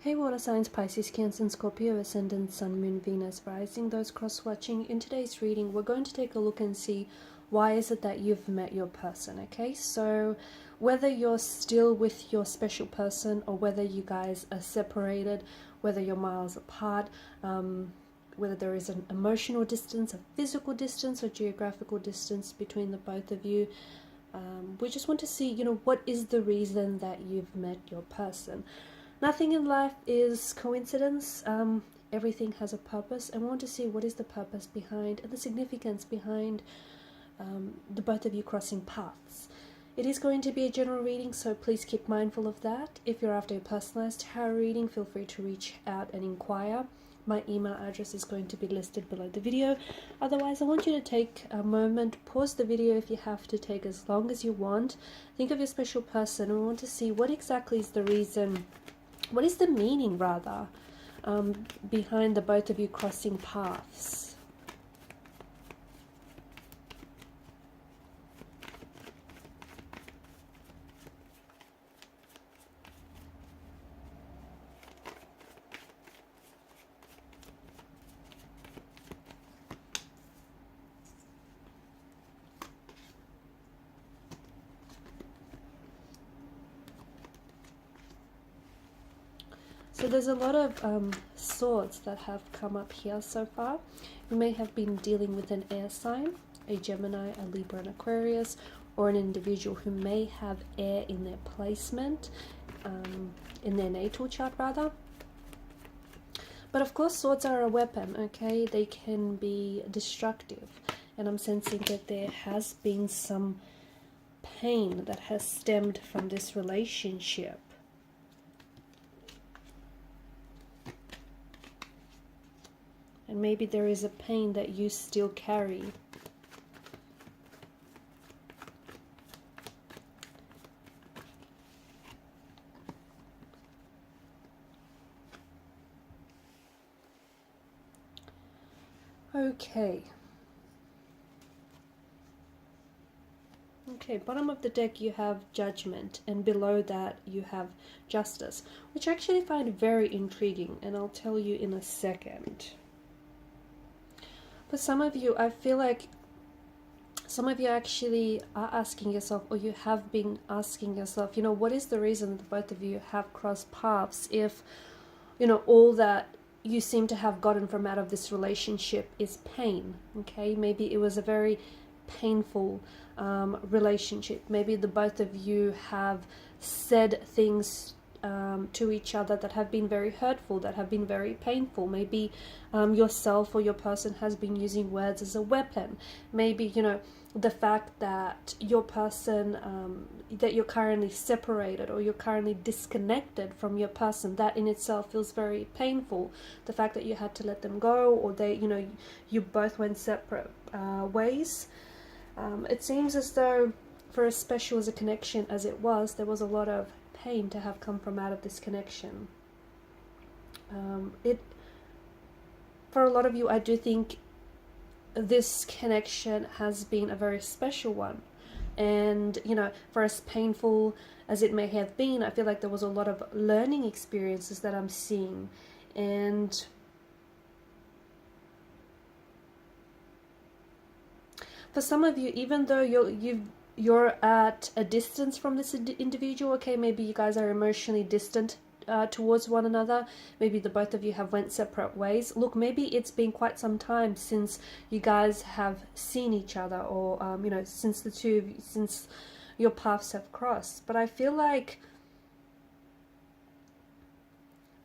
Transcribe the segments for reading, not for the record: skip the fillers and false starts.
Hey water signs, Pisces, Cancer and Scorpio, Ascendant, Sun, Moon, Venus, Rising, those cross-watching. In today's reading, we're going to take a look and see why is it that you've met your person, okay? So whether you're still with your special person or whether you guys are separated, whether you're miles apart, whether there is an emotional distance, a physical distance or geographical distance between the both of you, we just want to see, what is the reason that you've met your person. Nothing in life is coincidence. Everything has a purpose, and we want to see what is the purpose behind and the significance behind the both of you crossing paths. It is going to be a general reading, so please keep mindful of that. If you're after a personalized tarot reading, feel free to reach out and inquire. My email address is going to be listed below the video. Otherwise, I want you to take a moment, pause the video if you have to, take as long as you want. Think of your special person, and we want to see what exactly is the reason. What is the meaning, rather, behind the both of you crossing paths? So there's a lot of swords that have come up here so far. You may have been dealing with an air sign, a Gemini, a Libra, an Aquarius, or an individual who may have air in their placement, in their natal chart rather. But of course, swords are a weapon, okay? They can be destructive. And I'm sensing that there has been some pain that has stemmed from this relationship. And maybe there is a pain that you still carry. Okay. Okay, bottom of the deck you have Judgment, and below that you have Justice, which I actually find very intriguing, and I'll tell you in a second. For some of you, I feel like some of you actually are asking yourself, or you have been asking yourself, what is the reason that both of you have crossed paths if, all that you seem to have gotten from out of this relationship is pain, okay? Maybe it was a very painful relationship. Maybe the both of you have said things to each other that have been very hurtful, that have been very painful. Maybe yourself or your person has been using words as a weapon. Maybe, the fact that your person, that you're currently separated or you're currently disconnected from your person, that in itself feels very painful. The fact that you had to let them go, or they, you both went separate ways. It seems as though for as special as a connection as it was, there was a lot of pain to have come from out of this connection. For a lot of you, I do think this connection has been a very special one, and for as painful as it may have been, I feel like there was a lot of learning experiences that I'm seeing. And for some of you, even though you're at a distance from this individual, okay, maybe you guys are emotionally distant towards one another, maybe the both of you have went separate ways. Look, maybe it's been quite some time since you guys have seen each other, or since the two of you, since your paths have crossed. But I feel like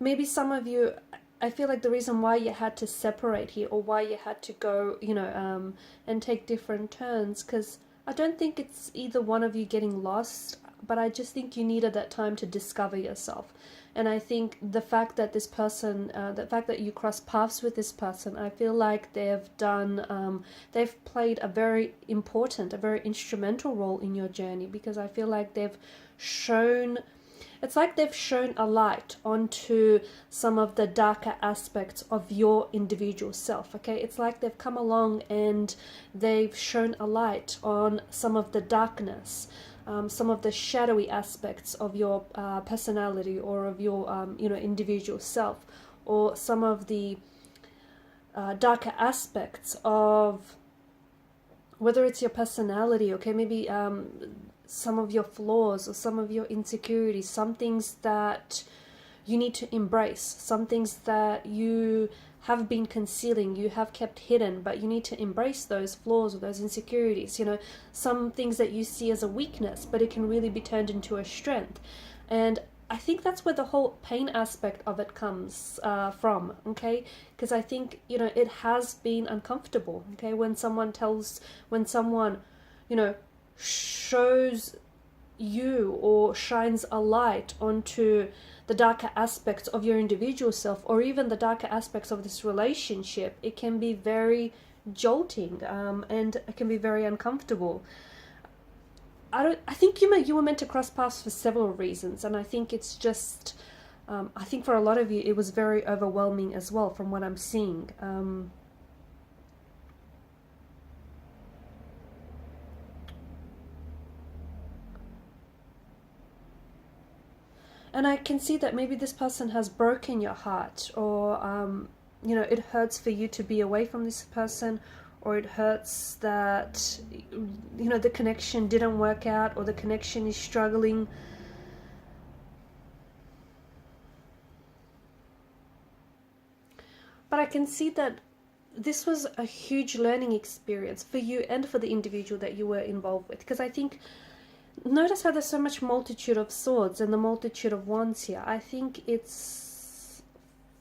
maybe some of you, I feel like the reason why you had to separate here, or why you had to go, and take different turns, because I don't think it's either one of you getting lost, but I just think you needed that time to discover yourself. And I think the fact that this person, the fact that you cross paths with this person, I feel like they've played a very important, a very instrumental role in your journey, because I feel like they've shown, it's like they've shown a light onto some of the darker aspects of your individual self, okay? It's like they've come along and they've shown a light on some of the darkness some of the shadowy aspects of your personality or of your individual self, or some of the darker aspects of whether it's your personality, okay, maybe some of your flaws or some of your insecurities, some things that you need to embrace, some things that you have been concealing, you have kept hidden, but you need to embrace those flaws or those insecurities, some things that you see as a weakness, but it can really be turned into a strength. And I think that's where the whole pain aspect of it comes from, okay? Because I think, it has been uncomfortable, okay? When someone, shows you or shines a light onto the darker aspects of your individual self, or even the darker aspects of this relationship, it can be very jolting, and it can be very uncomfortable. I think you were meant to cross paths for several reasons, and I think it's just, I think for a lot of you it was very overwhelming as well from what I'm seeing. And I can see that maybe this person has broken your heart, or it hurts for you to be away from this person, or it hurts that the connection didn't work out, or the connection is struggling. But I can see that this was a huge learning experience for you and for the individual that you were involved with, because I think, notice how there's so much multitude of swords and the multitude of wands here. I think it's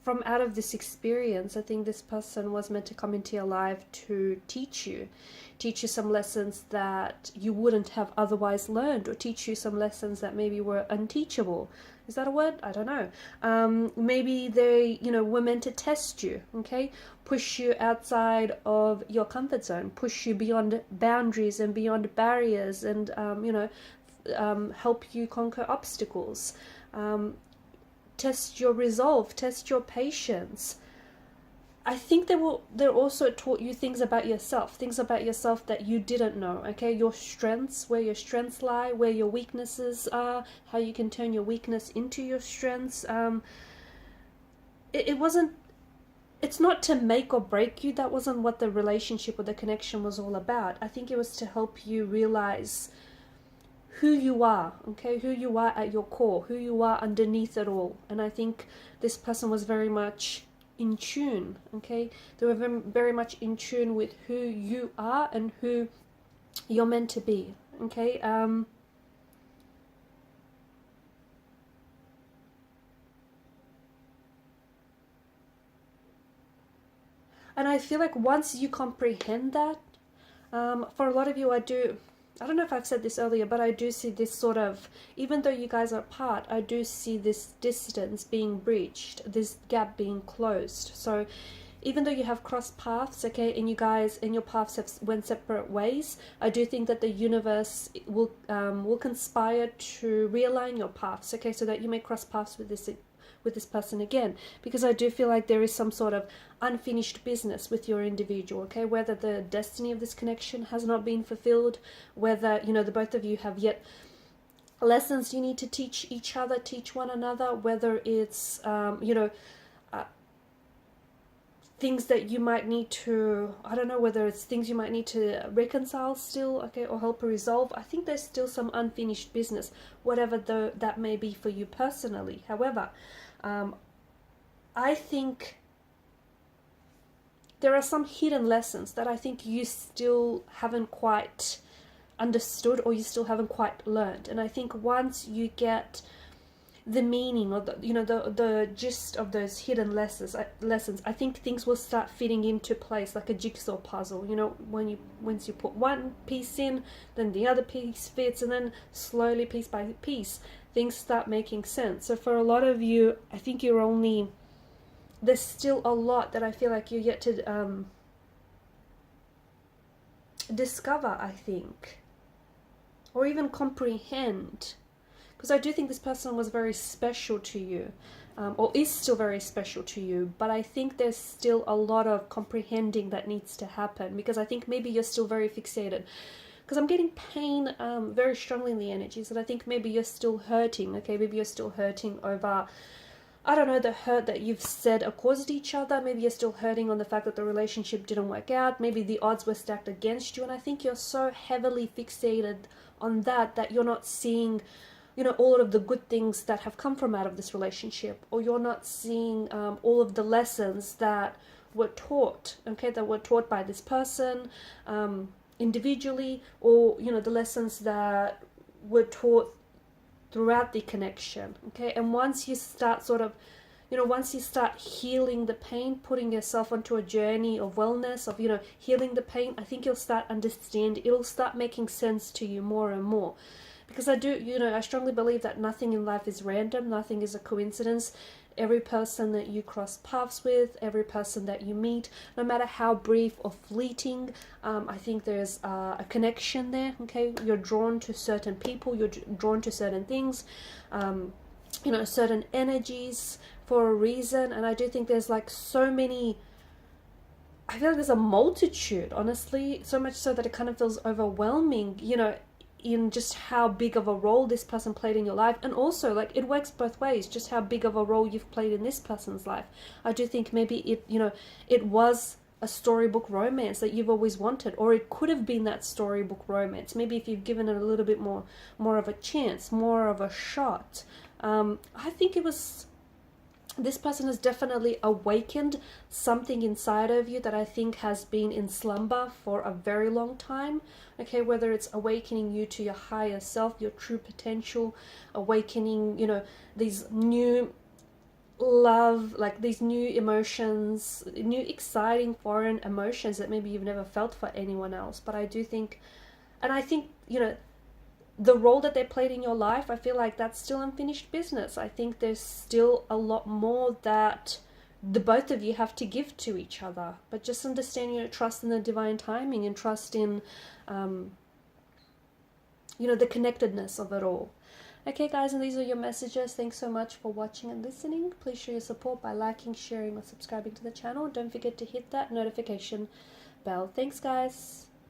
from out of this experience, I think this person was meant to come into your life to teach you some lessons that you wouldn't have otherwise learned, or teach you some lessons that maybe were unteachable. Is that a word? I don't know. Maybe they, were meant to test you, okay? Push you outside of your comfort zone, push you beyond boundaries and beyond barriers, and, help you conquer obstacles. Test your resolve, test your patience. I think they also taught you things about yourself that you didn't know, okay? Your strengths, where your strengths lie, where your weaknesses are, how you can turn your weakness into your strengths. It's not to make or break you. That wasn't what the relationship or the connection was all about. I think it was to help you realize who you are, okay? Who you are at your core, who you are underneath it all. And I think this person was very much in tune, okay? They were very much in tune with who you are and who you're meant to be, okay? And I feel like once you comprehend that, for a lot of you, I don't know if I've said this earlier, but I do see this sort of, even though you guys are apart, I do see this distance being breached, this gap being closed. So even though you have crossed paths, okay, and you guys and your paths have went separate ways, I do think that the universe will conspire to realign your paths, okay, so that you may cross paths with this person again, because I do feel like there is some sort of unfinished business with your individual, okay? Whether the destiny of this connection has not been fulfilled, whether, the both of you have yet lessons you need to teach each other, teach one another, whether it's, things that you might need to, I don't know, whether it's things you might need to reconcile still, okay, or help resolve. I think there's still some unfinished business, whatever that may be for you personally. However, I think there are some hidden lessons that I think you still haven't quite understood, or you still haven't quite learned. And I think once you get the meaning, or the gist of those hidden lessons, I think things will start fitting into place like a jigsaw puzzle. Once you put one piece in, then the other piece fits, and then slowly, piece by piece, things start making sense. So for a lot of you, I think there's still a lot that I feel like you're yet to discover, I think, or even comprehend. Because I do think this person was very special to you, or is still very special to you, but I think there's still a lot of comprehending that needs to happen, because I think maybe you're still very fixated. because I'm getting pain very strongly in the energies, and I think maybe you're still hurting, okay? Maybe you're still hurting over, I don't know, the hurt that you've said or caused each other. Maybe you're still hurting on the fact that the relationship didn't work out. Maybe the odds were stacked against you, and I think you're so heavily fixated on that you're not seeing, you know, all of the good things that have come from out of this relationship, or you're not seeing all of the lessons that were taught, okay, that were taught by this person individually, or, you know, the lessons that were taught throughout the connection, okay? And once you start sort of, you know, once you start healing the pain, putting yourself onto a journey of wellness, of, you know, healing the pain, I think you'll start understand, it'll start making sense to you more and more. Because I do, you know, I strongly believe that nothing in life is random, nothing is a coincidence. Every person that you cross paths with, every person that you meet, no matter how brief or fleeting, I think there's a connection there, okay? You're drawn to certain people, you're drawn to certain things, you know, certain energies for a reason. And I do think there's like so many, I feel like there's a multitude, honestly, so much so that it kind of feels overwhelming, you know, in just how big of a role this person played in your life. And also, like, it works both ways, just how big of a role you've played in this person's life. I do think maybe it, you know, it was a storybook romance that you've always wanted, or it could have been that storybook romance. Maybe if you've given it a little bit more of a chance, more of a shot. I think it was, this person has definitely awakened something inside of you that I think has been in slumber for a very long time, okay? Whether it's awakening you to your higher self, your true potential, awakening, you know, these new love, like these new emotions, new exciting foreign emotions that maybe you've never felt for anyone else. But I do think, and I think, you know, the role that they played in your life, I feel like that's still unfinished business. I think there's still a lot more that the both of you have to give to each other. But just understand, you know, trust in the divine timing, and trust in, you know, the connectedness of it all. Okay, guys, and these are your messages. Thanks so much for watching and listening. Please show your support by liking, sharing, or subscribing to the channel. Don't forget to hit that notification bell. Thanks, guys.